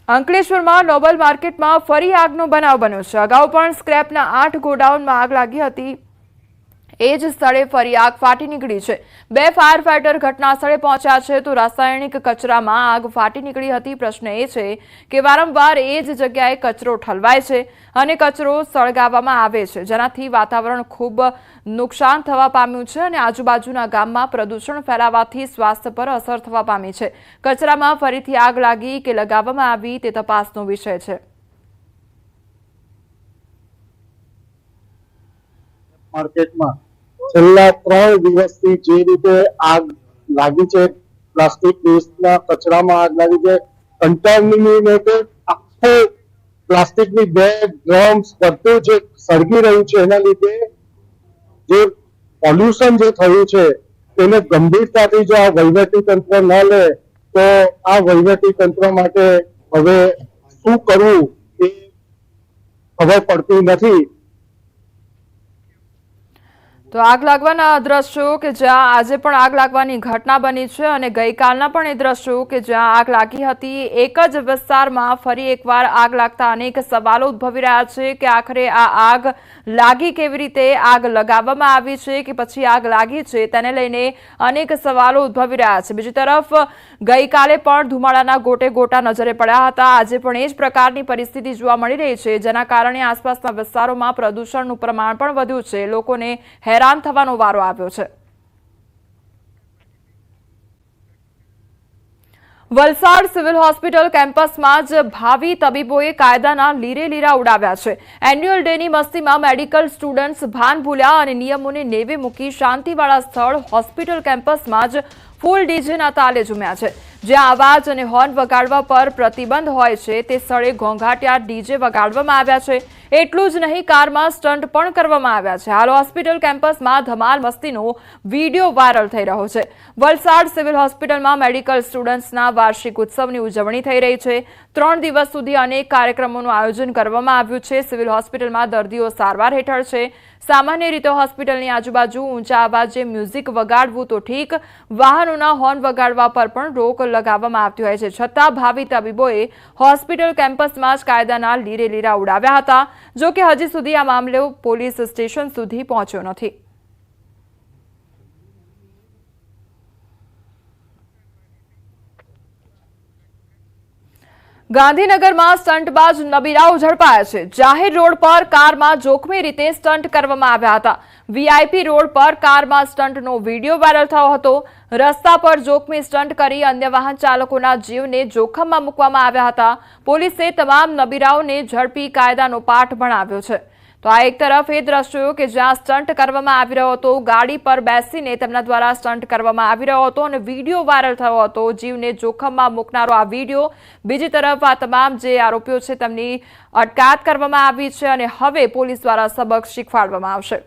અંકલેશ્વરમાં નોબલ માર્કેટમાં ફરી આગનો બનાવ બન્યો છે। અગાઉ પણ સ્ક્રેપના 8 ગોડાઉનમાં આગ લાગી હતી। એ જ સ્થળે ફરી આગ ફાટી નીકળી છે। 2 ફાયર ફાઇટર ઘટના સ્થળે પહોંચ્યા છે તો રાસાયણિક કચરામાં આગ ફાટી નીકળી હતી। પ્રશ્ન એ છે કે વારંવાર એ જ જગ્યાએ કચરો ઠલવાય છે અને કચરો સળગાવવામાં આવે છે, જેનાથી વાતાવરણ ખૂબ નુકસાન થવા પામ્યું છે અને આજુબાજુના ગામમાં પ્રદૂષણ ફેલાવાથી સ્વાસ્થ્ય પર અસર થવા પામી છે। કચરામાં ફરીથી આગ લાગી કે લગાવવામાં આવી તે તપાસનો વિષય છે। માર્કેટમાં છેલ્લા 3 દિવસથી જે રીતે આગ લાગી છે, પ્લાસ્ટિક વેસ્ટના કચરામાં આગ લાગી છે, કન્ટામિનેટેડ આખો પ્લાસ્ટિકની બેગ, ડ્રમ્સ બધું જે સળગી રહ્યું છે, એના લીધે જે પોલ્યુશન જે થયું છે તેને ગંભીરતાથી જો આ વહીવટી તંત્ર ન લે તો આ વહીવટી તંત્ર માટે હવે શું કરવું એ ખબર પડતી નથી। તો આગ લાગવાના દ્રશ્યો કે જ્યાં આજે પણ આગ લાગવાની ઘટના બની છે અને ગઈકાલના પણ એ દ્રશ્યો કે જ્યાં આગ લાગી હતી। એક જ વિસ્તારમાં ફરી એકવાર આગ લાગતા અનેક સવાલો ઉદ્ભવી રહ્યા છે કે આખરે આ આગ લાગી કેવી રીતે, આગ લગાવવામાં આવી છે કે પછી આગ લાગી છે, તેને લઈને અનેક સવાલો ઉદ્ભવી રહ્યા છે। બીજી તરફ ગઈકાલે પણ ધુમાડાના ગોટે ગોટા નજરે પડ્યા હતા। આજે પણ એ જ પ્રકારની પરિસ્થિતિ જોવા મળી રહી છે, જેના કારણે આસપાસના વિસ્તારોમાં પ્રદૂષણનું પ્રમાણ પણ વધ્યું છે। લોકોને હેરાન થવાનો વારો આવ્યો છે। વલસાડ સિવિલ હોસ્પિટલ કેમ્પસમાં જ ભાવિ તબીબોએ કાયદાના લીરે લીરા ઉડાવ્યા છે। એન્યુઅલ ડેની મસ્તીમાં મેડિકલ સ્ટુડન્ટ્સ ભાન ભૂલ્યા અને નિયમોને નેવે મૂકી શાંતિવાળા સ્થળ હોસ્પિટલ કેમ્પસમાં જ ફૂલ ડીજેના તાલે ઝૂમ્યા છે। જ્યાં અવાજ અને હોર્ન વગાડવા પર પ્રતિબંધ હોય છે તે સ્થળે ઘોંઘાટિયા ડીજે વગાડવામાં આવ્યા છે। એટલું જ નહીં, કારમાં સ્ટન્ટ પણ કરવામાં આવ્યા છે। હાલ હોસ્પિટલ કેમ્પસમાં ધમાલ મસ્તીનો વિડીયો વાયરલ થઈ રહ્યો છે। વલસાડ સિવિલ હોસ્પિટલમાં મેડિકલ સ્ટુડન્ટ્સના વાર્ષિક ઉત્સવની ઉજવણી થઈ રહી છે। 3 દિવસ સુધી અનેક કાર્યક્રમોનું આયોજન કરવામાં આવ્યું છે। સિવિલ હોસ્પિટલમાં દર્દીઓ સારવાર હેઠળ છે। સામાન્ય રીતે હોસ્પિટલની આજુબાજુ ઊંચા અવાજે મ્યુઝિક વગાડવું તો ઠીક, વાહનોના હોર્ન વગાડવા પર પણ રોક લગાવવામાં આવતી હોય છે। છતાં ભાવિ તબીબોએ હોસ્પિટલ કેમ્પસમાં જ કાયદાના લીરે લીરા ઉડાવ્યા હતા। જો કે હજી સુધી આ મામલે પોલીસ સ્ટેશન સુધી પહોંચ્યો નથી। ગાંધીનગરમાં સ્ટંટબાજ નબીરાઓ ઝડપાયા છે। જાહેર રોડ પર કારમાં જોખમી રીતે સ્ટંટ કરવામાં આવ્યા હતા। વીઆઈપી રોડ પર કારમાં સ્ટંટનો વિડીયો વાયરલ થયો હતો। રસ્તા પર જોખમી સ્ટંટ કરી અન્ય વાહન ચાલકોના જીવને જોખમમાં મૂકવામાં આવ્યા હતા। પોલીસે તમામ નબીરાઓને ઝડપી કાયદાનો પાઠ ભણાવ્યો છે। તો આ એક તરફ એ દ્રશ્યો કે જ્યાં સ્ટંટ કરવામાં આવી રહ્યો હતો, ગાડી પર બેસીને તેમના દ્વારા સ્ટંટ કરવામાં આવી રહ્યો હતો અને વિડીયો વાયરલ થયો હતો, જીવને જોખમમાં મૂકનારો આ વિડીયો। બીજી તરફ આ તમામ જે આરોપીઓ છે તેમની અટકાયત કરવામાં આવી છે અને હવે પોલીસ દ્વારા સબક શીખવાડવામાં આવશે।